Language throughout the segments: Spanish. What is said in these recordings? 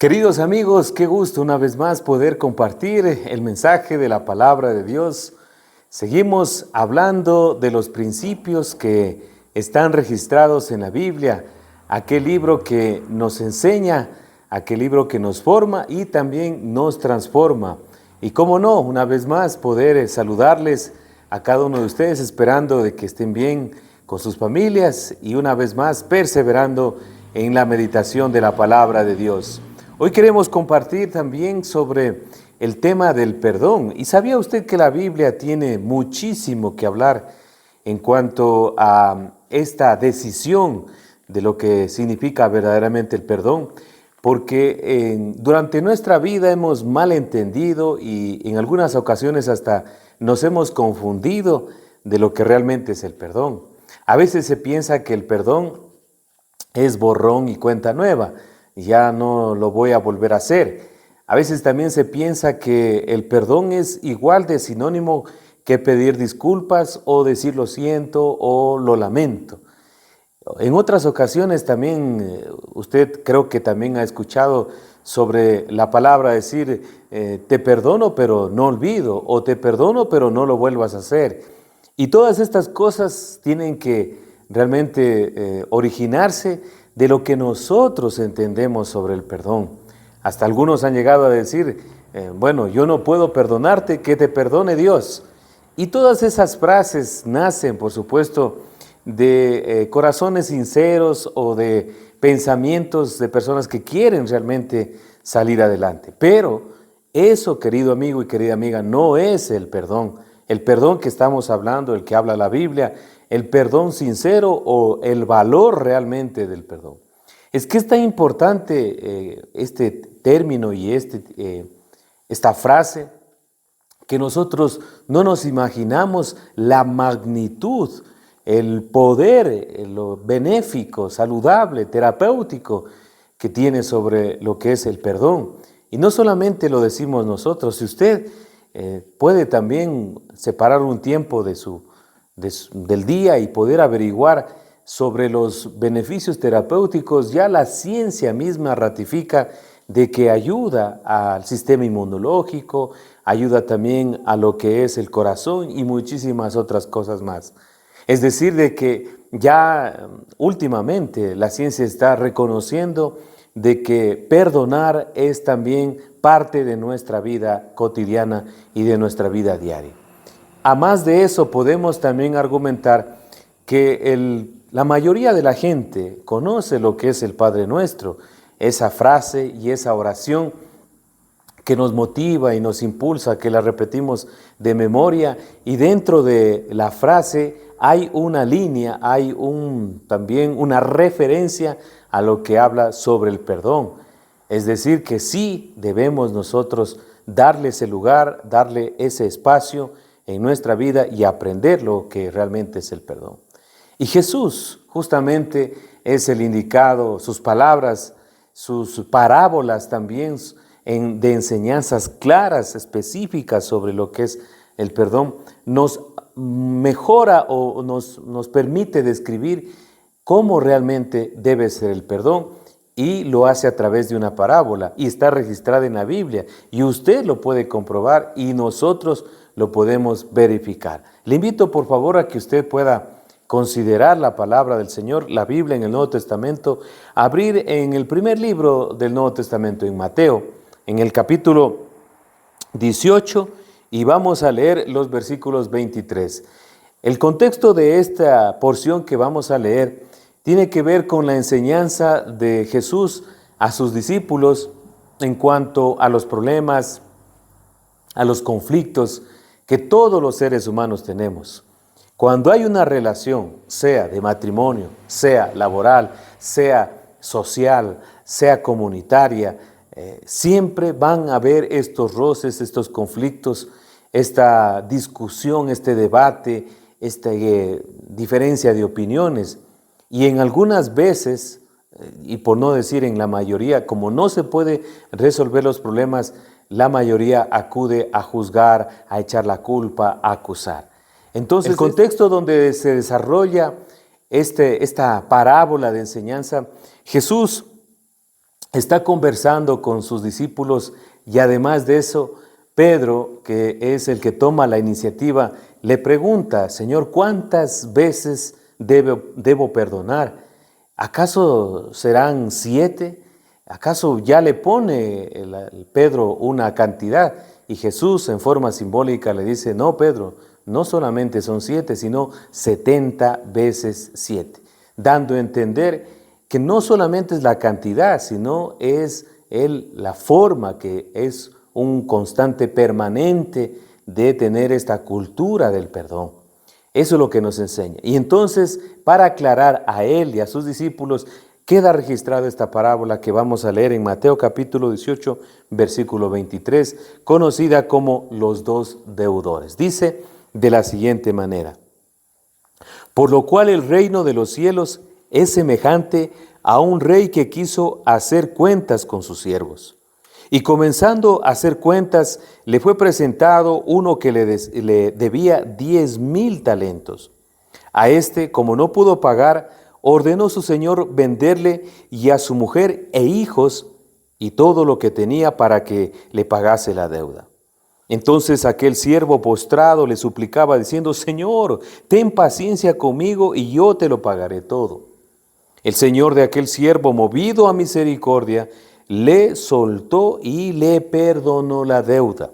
Queridos amigos, qué gusto una vez más poder compartir el mensaje de la palabra de Dios. Seguimos hablando de los principios que están registrados en la Biblia, aquel libro que nos enseña, aquel libro que nos forma y también nos transforma. Y cómo no, una vez más poder saludarles a cada uno de ustedes, esperando de que estén bien con sus familias y una vez más perseverando en la meditación de la palabra de Dios. Hoy queremos compartir también sobre el tema del perdón. ¿Y sabía usted que la Biblia tiene muchísimo que hablar en cuanto a esta decisión de lo que significa verdaderamente el perdón? Porque durante nuestra vida hemos malentendido y en algunas ocasiones hasta nos hemos confundido de lo que realmente es el perdón. A veces se piensa que el perdón es borrón y cuenta nueva. Ya no lo voy a volver a hacer. A veces también se piensa que el perdón es igual de sinónimo que pedir disculpas o decir lo siento o lo lamento. En otras ocasiones también, usted creo que también ha escuchado sobre la palabra decir te perdono pero no olvido, o te perdono pero no lo vuelvas a hacer. Y todas estas cosas tienen que realmente originarse de lo que nosotros entendemos sobre el perdón. Hasta algunos han llegado a decir, bueno, yo no puedo perdonarte, que te perdone Dios. Y todas esas frases nacen, por supuesto, de corazones sinceros o de pensamientos de personas que quieren realmente salir adelante. Pero eso, querido amigo y querida amiga, no es el perdón. El perdón que estamos hablando, el que habla la Biblia, el perdón sincero o el valor realmente del perdón. Es que es tan importante este término y esta frase que nosotros no nos imaginamos la magnitud, el poder, lo benéfico, saludable, terapéutico que tiene sobre lo que es el perdón. Y no solamente lo decimos nosotros, si usted puede también separar un tiempo del día y poder averiguar sobre los beneficios terapéuticos, ya la ciencia misma ratifica de que ayuda al sistema inmunológico, ayuda también a lo que es el corazón y muchísimas otras cosas más. Es decir, de que ya últimamente la ciencia está reconociendo de que perdonar es también parte de nuestra vida cotidiana y de nuestra vida diaria. A más de eso, podemos también argumentar que la mayoría de la gente conoce lo que es el Padre Nuestro, esa frase y esa oración que nos motiva y nos impulsa, que la repetimos de memoria, y dentro de la frase hay una línea, hay también una referencia a lo que habla sobre el perdón. Es decir, que sí debemos nosotros darle ese lugar, darle ese espacio en nuestra vida y aprender lo que realmente es el perdón. Y Jesús justamente es el indicado, sus palabras, sus parábolas también de enseñanzas claras, específicas sobre lo que es el perdón, nos mejora o nos permite describir cómo realmente debe ser el perdón, y lo hace a través de una parábola y está registrada en la Biblia y usted lo puede comprobar y nosotros lo podemos verificar. Le invito por favor a que usted pueda considerar la palabra del Señor, la Biblia en el Nuevo Testamento, abrir en el primer libro del Nuevo Testamento, en Mateo, en el capítulo 18, y vamos a leer los versículos 23. El contexto de esta porción que vamos a leer tiene que ver con la enseñanza de Jesús a sus discípulos en cuanto a los problemas, a los conflictos que todos los seres humanos tenemos. Cuando hay una relación, sea de matrimonio, sea laboral, sea social, sea comunitaria, siempre van a haber estos roces, estos conflictos, esta discusión, este debate, esta diferencia de opiniones. Y en algunas veces, y por no decir en la mayoría, como no se puede resolver los problemas, la mayoría acude a juzgar, a echar la culpa, a acusar. Entonces, el contexto donde se desarrolla esta parábola de enseñanza, Jesús está conversando con sus discípulos y además de eso, Pedro, que es el que toma la iniciativa, le pregunta: Señor, ¿cuántas veces debo perdonar? ¿Acaso serán 7? ¿Acaso ya le pone Pedro una cantidad? Y Jesús en forma simbólica le dice: no, Pedro, no solamente son 7, sino 70 veces 7, dando a entender que no solamente es la cantidad, sino es la forma, que es un constante permanente de tener esta cultura del perdón. Eso es lo que nos enseña. Y entonces, para aclarar a él y a sus discípulos, queda registrada esta parábola que vamos a leer en Mateo capítulo 18, versículo 23, conocida como los dos deudores. Dice de la siguiente manera: por lo cual el reino de los cielos es semejante a un rey que quiso hacer cuentas con sus siervos. Y comenzando a hacer cuentas, le fue presentado uno que le debía 10,000 talentos. A este, como no pudo pagar, ordenó su señor venderle y a su mujer e hijos y todo lo que tenía para que le pagase la deuda. Entonces aquel siervo postrado le suplicaba diciendo: Señor, ten paciencia conmigo y yo te lo pagaré todo. El señor de aquel siervo, movido a misericordia, le soltó y le perdonó la deuda.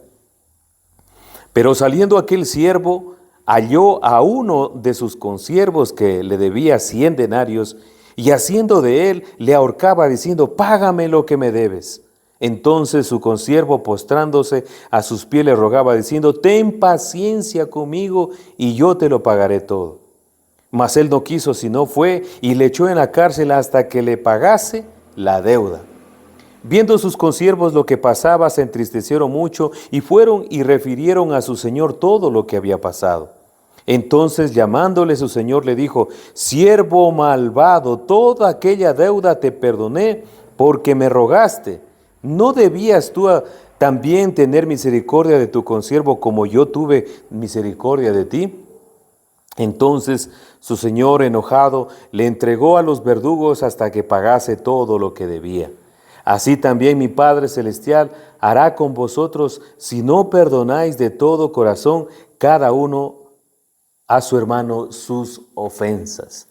Pero saliendo aquel siervo, halló a uno de sus consiervos que le debía 100 denarios, y haciendo de él, le ahorcaba diciendo: págame lo que me debes. Entonces su consiervo, postrándose a sus pies, le rogaba diciendo: ten paciencia conmigo y yo te lo pagaré todo. Mas él no quiso, sino fue y le echó en la cárcel hasta que le pagase la deuda. Viendo sus consiervos lo que pasaba, se entristecieron mucho y fueron y refirieron a su señor todo lo que había pasado. Entonces, llamándole su señor, le dijo: siervo malvado, toda aquella deuda te perdoné porque me rogaste. ¿No debías tú también tener misericordia de tu consiervo como yo tuve misericordia de ti? Entonces su señor, enojado, le entregó a los verdugos hasta que pagase todo lo que debía. Así también mi Padre Celestial hará con vosotros si no perdonáis de todo corazón cada uno a su hermano sus ofensas.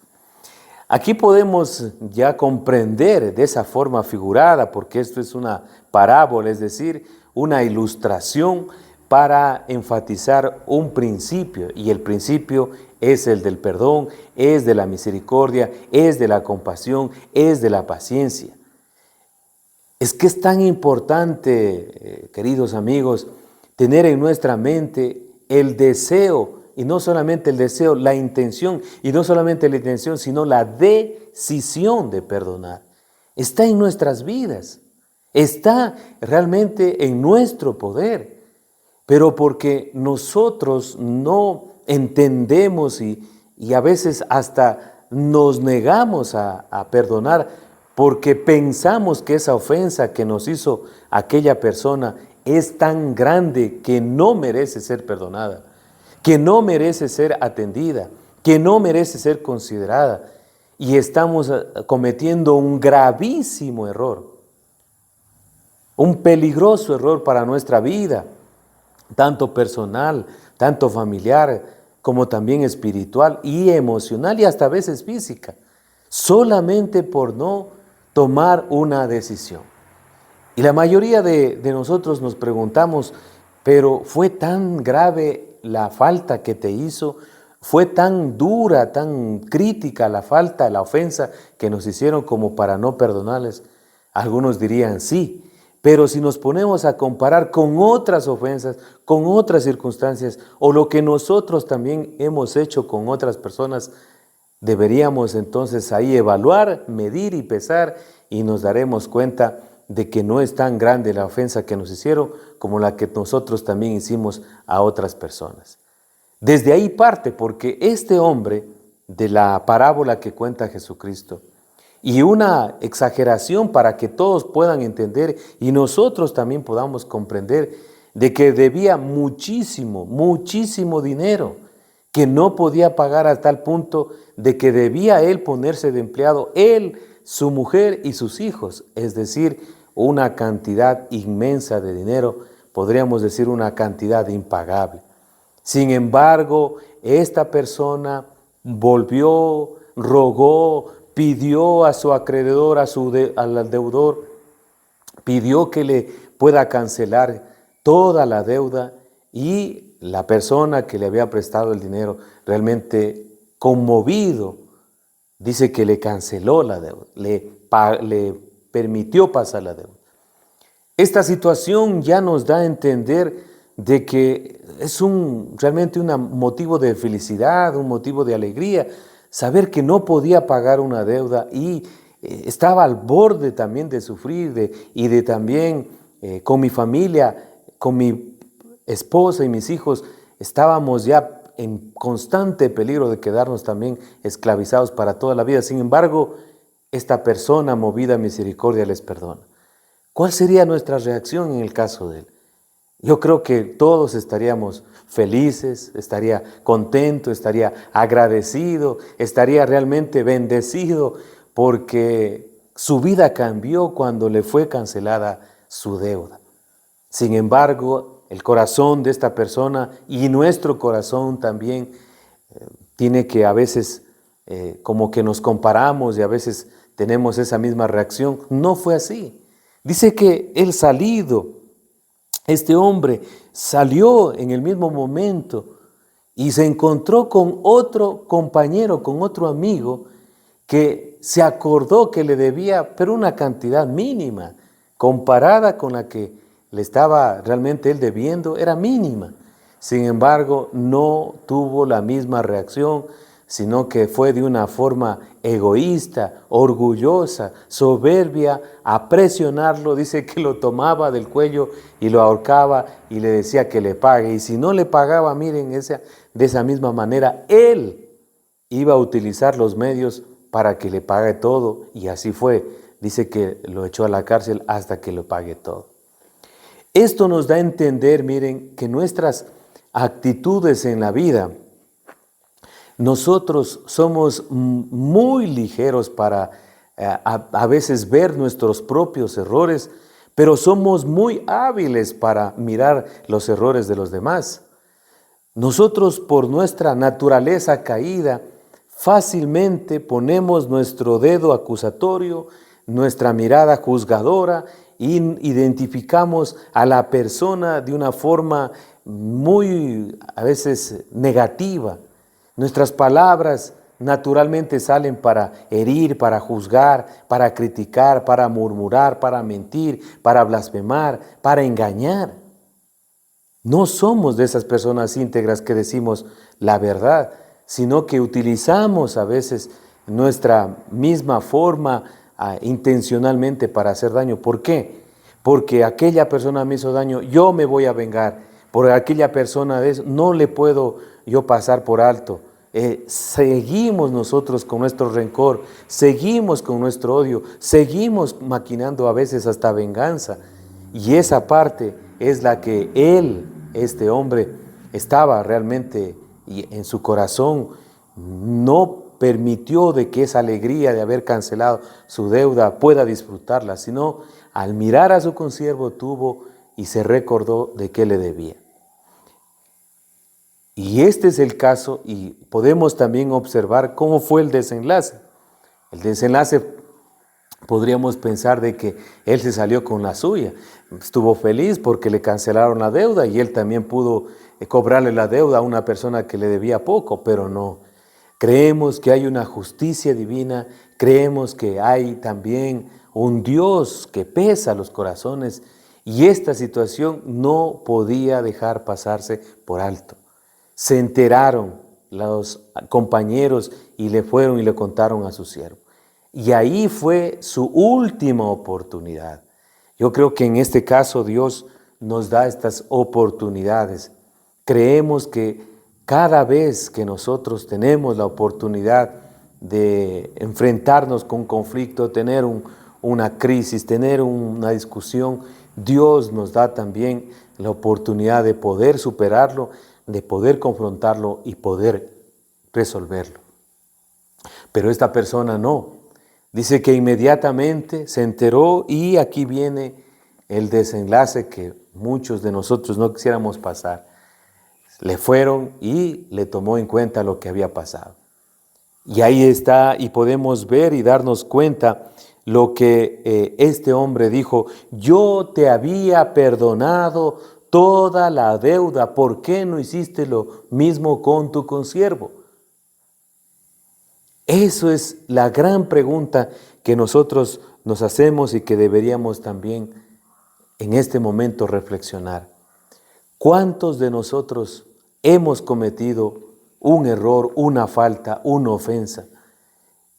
Aquí podemos ya comprender de esa forma figurada, porque esto es una parábola, es decir, una ilustración para enfatizar un principio, y el principio es el del perdón, es de la misericordia, es de la compasión, es de la paciencia. Es que es tan importante, queridos amigos, tener en nuestra mente el deseo, y no solamente el deseo, la intención, y no solamente la intención, sino la decisión de perdonar. Está en nuestras vidas, está realmente en nuestro poder, pero porque nosotros no entendemos y a veces hasta nos negamos a perdonar, porque pensamos que esa ofensa que nos hizo aquella persona es tan grande que no merece ser perdonada, que no merece ser atendida, que no merece ser considerada. Y estamos cometiendo un gravísimo error, un peligroso error para nuestra vida, tanto personal, tanto familiar, como también espiritual y emocional y hasta a veces física, solamente por no tomar una decisión. Y la mayoría de nosotros nos preguntamos: pero ¿fue tan grave la falta que te hizo? ¿Fue tan dura, tan crítica la falta, la ofensa que nos hicieron como para no perdonarles? Algunos dirían sí, pero si nos ponemos a comparar con otras ofensas, con otras circunstancias, o lo que nosotros también hemos hecho con otras personas, deberíamos entonces ahí evaluar, medir y pesar, y nos daremos cuenta de que no es tan grande la ofensa que nos hicieron como la que nosotros también hicimos a otras personas. Desde ahí parte, porque este hombre de la parábola que cuenta Jesucristo, y una exageración para que todos puedan entender y nosotros también podamos comprender, de que debía muchísimo, muchísimo dinero, que no podía pagar a tal punto de que debía él ponerse de empleado, él su mujer y sus hijos, es decir, una cantidad inmensa de dinero, podríamos decir una cantidad impagable. Sin embargo, esta persona volvió, rogó, pidió a su acreedor, al deudor, pidió que le pueda cancelar toda la deuda, y la persona que le había prestado el dinero, realmente conmovido, dice que le canceló la deuda, le permitió pasar la deuda. Esta situación ya nos da a entender de que es realmente un motivo de felicidad, un motivo de alegría, saber que no podía pagar una deuda y estaba al borde también de sufrir y de también con mi familia, con mi esposa y mis hijos, estábamos ya en constante peligro de quedarnos también esclavizados para toda la vida. Sin embargo, esta persona movida a misericordia les perdona. ¿Cuál sería nuestra reacción en el caso de él? Yo creo que todos estaríamos felices, estaría contento, estaría agradecido, estaría realmente bendecido, porque su vida cambió cuando le fue cancelada su deuda. Sin embargo, el corazón de esta persona y nuestro corazón también tiene que a veces como que nos comparamos y a veces tenemos esa misma reacción. No fue así. Dice que este hombre salió en el mismo momento y se encontró con otro compañero, con otro amigo, que se acordó que le debía, pero una cantidad mínima, comparada con la que le estaba realmente él debiendo, era mínima. Sin embargo, no tuvo la misma reacción, sino que fue de una forma egoísta, orgullosa, soberbia, a presionarlo. Dice que lo tomaba del cuello y lo ahorcaba y le decía que le pague. Y si no le pagaba, miren, de esa misma manera, él iba a utilizar los medios para que le pague todo. Y así fue. Dice que lo echó a la cárcel hasta que lo pague todo. Esto nos da a entender, miren, que nuestras actitudes en la vida, nosotros somos muy ligeros para a veces ver nuestros propios errores, pero somos muy hábiles para mirar los errores de los demás. Nosotros, por nuestra naturaleza caída, fácilmente ponemos nuestro dedo acusatorio, nuestra mirada juzgadora, y identificamos a la persona de una forma muy, a veces, negativa. Nuestras palabras naturalmente salen para herir, para juzgar, para criticar, para murmurar, para mentir, para blasfemar, para engañar. No somos de esas personas íntegras que decimos la verdad, sino que utilizamos a veces nuestra misma forma intencionalmente para hacer daño. ¿Por qué? Porque aquella persona me hizo daño, yo me voy a vengar. Por aquella persona no le puedo yo pasar por alto. Seguimos nosotros con nuestro rencor, seguimos con nuestro odio, seguimos maquinando a veces hasta venganza. Y esa parte es la que este hombre, estaba realmente en su corazón, no permitió de que esa alegría de haber cancelado su deuda pueda disfrutarla, sino al mirar a su consiervo tuvo y se recordó de qué le debía. Y este es el caso, y podemos también observar cómo fue el desenlace. El desenlace podríamos pensar de que él se salió con la suya. Estuvo feliz porque le cancelaron la deuda y él también pudo cobrarle la deuda a una persona que le debía poco, pero no. Creemos que hay una justicia divina, creemos que hay también un Dios que pesa los corazones, y esta situación no podía dejar pasarse por alto. Se enteraron los compañeros y le fueron y le contaron a su siervo. Y ahí fue su última oportunidad. Yo creo que en este caso Dios nos da estas oportunidades. Creemos que cada vez que nosotros tenemos la oportunidad de enfrentarnos con un conflicto, tener una crisis, tener una discusión, Dios nos da también la oportunidad de poder superarlo, de poder confrontarlo y poder resolverlo. Pero esta persona no. Dice que inmediatamente se enteró y aquí viene el desenlace que muchos de nosotros no quisiéramos pasar. Le fueron y le tomó en cuenta lo que había pasado. Y ahí está, y podemos ver y darnos cuenta lo que este hombre dijo: yo te había perdonado toda la deuda, ¿por qué no hiciste lo mismo con tu consiervo? Eso es la gran pregunta que nosotros nos hacemos y que deberíamos también en este momento reflexionar. ¿Cuántos de nosotros hemos cometido un error, una falta, una ofensa?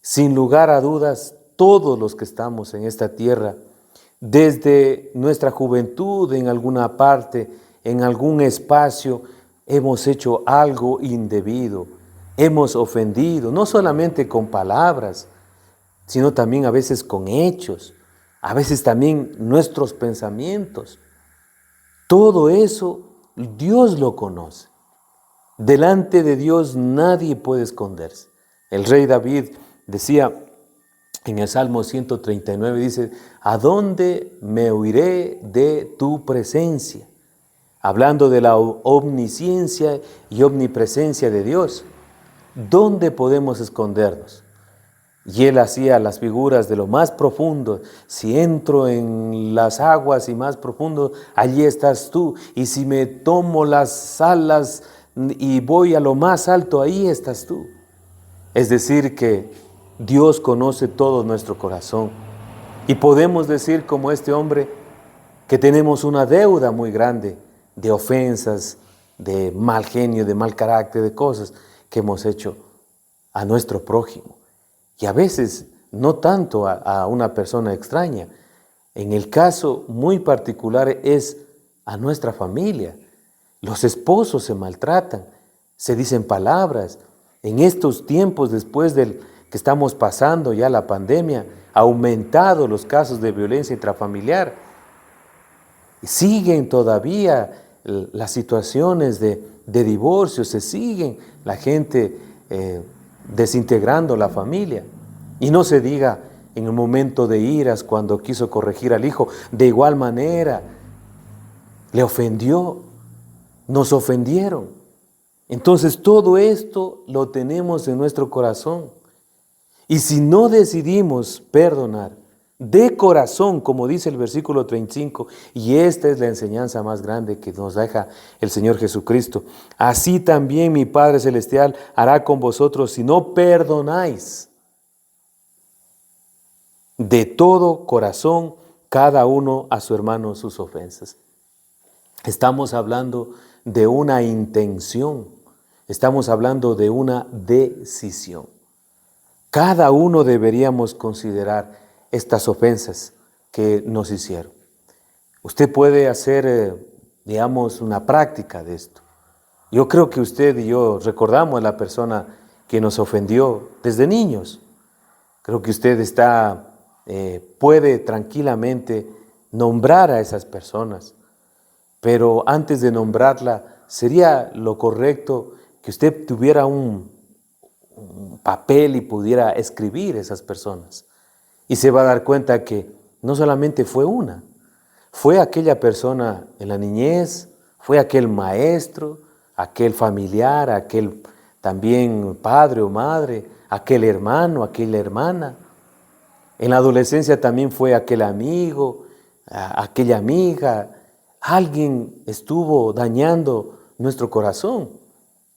Sin lugar a dudas, todos los que estamos en esta tierra, desde nuestra juventud en alguna parte, en algún espacio, hemos hecho algo indebido, hemos ofendido, no solamente con palabras, sino también a veces con hechos, a veces también nuestros pensamientos. Todo eso Dios lo conoce. Delante de Dios nadie puede esconderse. El rey David decía en el Salmo 139, dice: ¿a dónde me huiré de tu presencia? Hablando de la omnisciencia y omnipresencia de Dios. ¿Dónde podemos escondernos? Y él hacía las figuras de lo más profundo. Si entro en las aguas y más profundo, allí estás tú. Y si me tomo las alas y voy a lo más alto, ahí estás tú. Es decir, que Dios conoce todo nuestro corazón. Y podemos decir, como este hombre, que tenemos una deuda muy grande de ofensas, de mal genio, de mal carácter, de cosas que hemos hecho a nuestro prójimo. Y a veces no tanto a una persona extraña. En el caso muy particular es a nuestra familia. Los esposos se maltratan, se dicen palabras. En estos tiempos, después del que estamos pasando ya la pandemia, ha aumentado los casos de violencia intrafamiliar. Siguen todavía las situaciones de divorcio, se siguen la gente desintegrando la familia. Y no se diga en el momento de iras cuando quiso corregir al hijo, de igual manera le ofendió, nos ofendieron. Entonces todo esto lo tenemos en nuestro corazón. Y si no decidimos perdonar de corazón, como dice el versículo 35, y esta es la enseñanza más grande que nos deja el Señor Jesucristo: así también mi Padre Celestial hará con vosotros si no perdonáis de todo corazón cada uno a su hermano sus ofensas. Estamos hablando de una intención, estamos hablando de una decisión. Cada uno deberíamos considerar estas ofensas que nos hicieron. Usted puede hacer, digamos, una práctica de esto. Yo creo que usted y yo recordamos a la persona que nos ofendió desde niños. Creo que usted puede tranquilamente nombrar a esas personas, pero antes de nombrarla, sería lo correcto que usted tuviera un papel y pudiera escribir esas personas. Y se va a dar cuenta que no solamente fue una, fue aquella persona en la niñez, fue aquel maestro, aquel familiar, aquel también padre o madre, aquel hermano, aquella hermana. En la adolescencia también fue aquel amigo, aquella amiga. Alguien estuvo dañando nuestro corazón.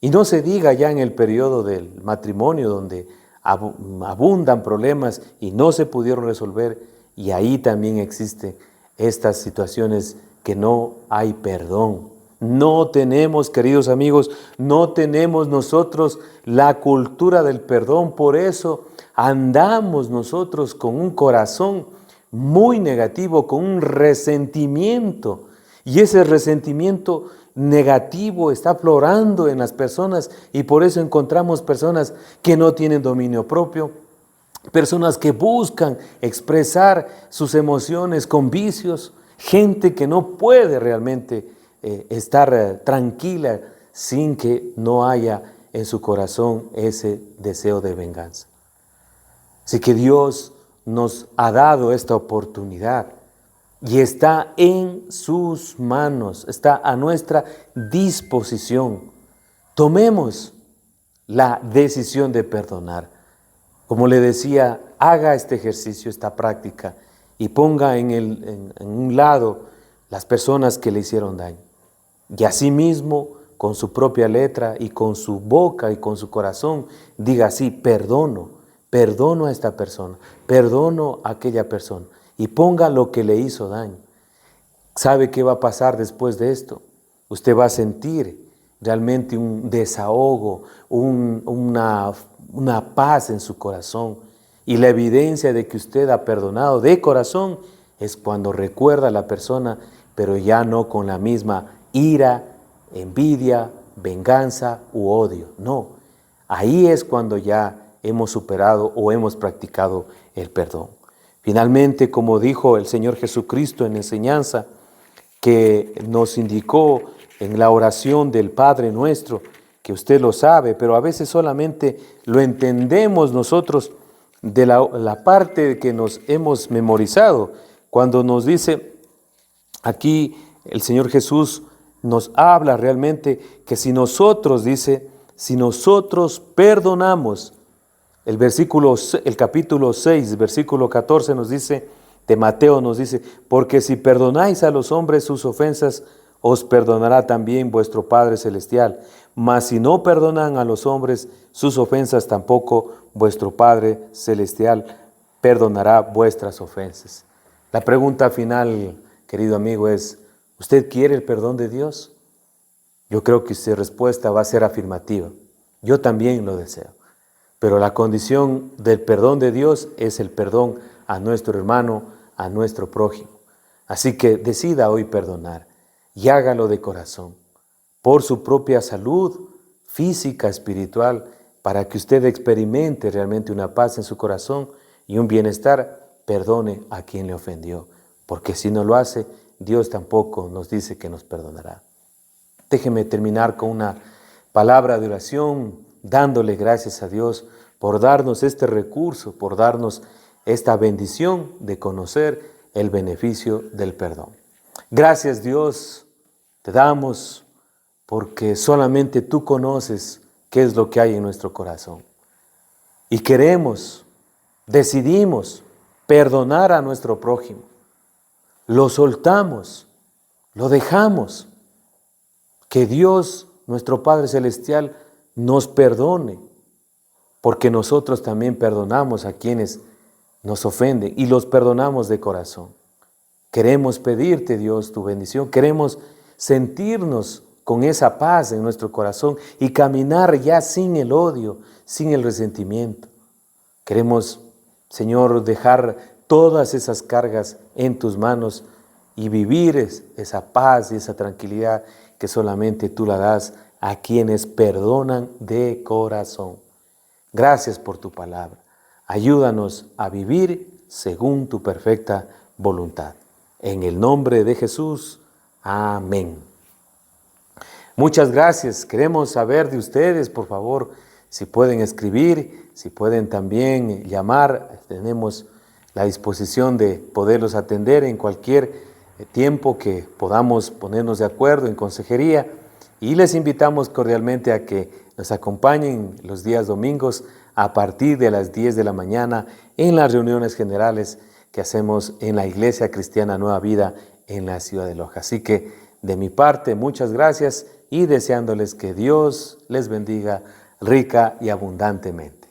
Y no se diga ya en el periodo del matrimonio, donde abundan problemas y no se pudieron resolver, y ahí también existen estas situaciones que no hay perdón. No tenemos, queridos amigos, no tenemos nosotros la cultura del perdón. Por eso andamos nosotros con un corazón muy negativo, con un resentimiento. Y ese resentimiento negativo está aflorando en las personas, y por eso encontramos personas que no tienen dominio propio, personas que buscan expresar sus emociones con vicios, gente que no puede realmente estar tranquila sin que no haya en su corazón ese deseo de venganza. Así que Dios nos ha dado esta oportunidad y está en sus manos, está a nuestra disposición. Tomemos la decisión de perdonar. Como le decía, haga este ejercicio, esta práctica, y ponga en un lado las personas que le hicieron daño. Y asimismo, con su propia letra y con su boca y con su corazón, diga así: perdono a esta persona, perdono a aquella persona, y ponga lo que le hizo daño. ¿Sabe qué va a pasar después de esto? Usted va a sentir realmente un desahogo, una paz en su corazón. Y la evidencia de que usted ha perdonado de corazón es cuando recuerda a la persona, pero ya no con la misma ira, envidia, venganza u odio. No, ahí es cuando ya hemos superado o hemos practicado el perdón. Finalmente, como dijo el Señor Jesucristo en la enseñanza que nos indicó en la oración del Padre Nuestro, que usted lo sabe, pero a veces solamente lo entendemos nosotros de la parte que nos hemos memorizado, cuando nos dice aquí el Señor Jesús nos habla realmente que si nosotros, dice, si nosotros perdonamos, el capítulo 6, versículo 14 nos dice, de Mateo nos dice: porque si perdonáis a los hombres sus ofensas, os perdonará también vuestro Padre Celestial. Mas si no perdonan a los hombres sus ofensas, tampoco vuestro Padre Celestial perdonará vuestras ofensas. La pregunta final, querido amigo, es: ¿usted quiere el perdón de Dios? Yo creo que su respuesta va a ser afirmativa. Yo también lo deseo. Pero la condición del perdón de Dios es el perdón a nuestro hermano, a nuestro prójimo. Así que decida hoy perdonar y hágalo de corazón, por su propia salud física, espiritual, para que usted experimente realmente una paz en su corazón y un bienestar. Perdone a quien le ofendió, porque si no lo hace, Dios tampoco nos dice que nos perdonará. Déjeme terminar con una palabra de oración, dándole gracias a Dios por darnos este recurso, por darnos esta bendición de conocer el beneficio del perdón. Gracias, Dios, te damos porque solamente tú conoces qué es lo que hay en nuestro corazón. Y decidimos perdonar a nuestro prójimo. Lo soltamos, lo dejamos. Que Dios, nuestro Padre Celestial, nos perdone, porque nosotros también perdonamos a quienes nos ofenden y los perdonamos de corazón. Queremos pedirte, Dios, tu bendición. Queremos sentirnos con esa paz en nuestro corazón y caminar ya sin el odio, sin el resentimiento. Queremos, Señor, dejar todas esas cargas en tus manos y vivir esa paz y esa tranquilidad que solamente tú la das a quienes perdonan de corazón. Gracias por tu palabra. Ayúdanos a vivir según tu perfecta voluntad. En el nombre de Jesús, amén. Muchas gracias. Queremos saber de ustedes, por favor, si pueden escribir, si pueden también llamar. Tenemos la disposición de poderlos atender en cualquier tiempo que podamos ponernos de acuerdo en consejería. Y les invitamos cordialmente a que nos acompañen los días domingos a partir de las 10 de la mañana en las reuniones generales que hacemos en la Iglesia Cristiana Nueva Vida en la ciudad de Loja. Así que de mi parte, muchas gracias y deseándoles que Dios les bendiga rica y abundantemente.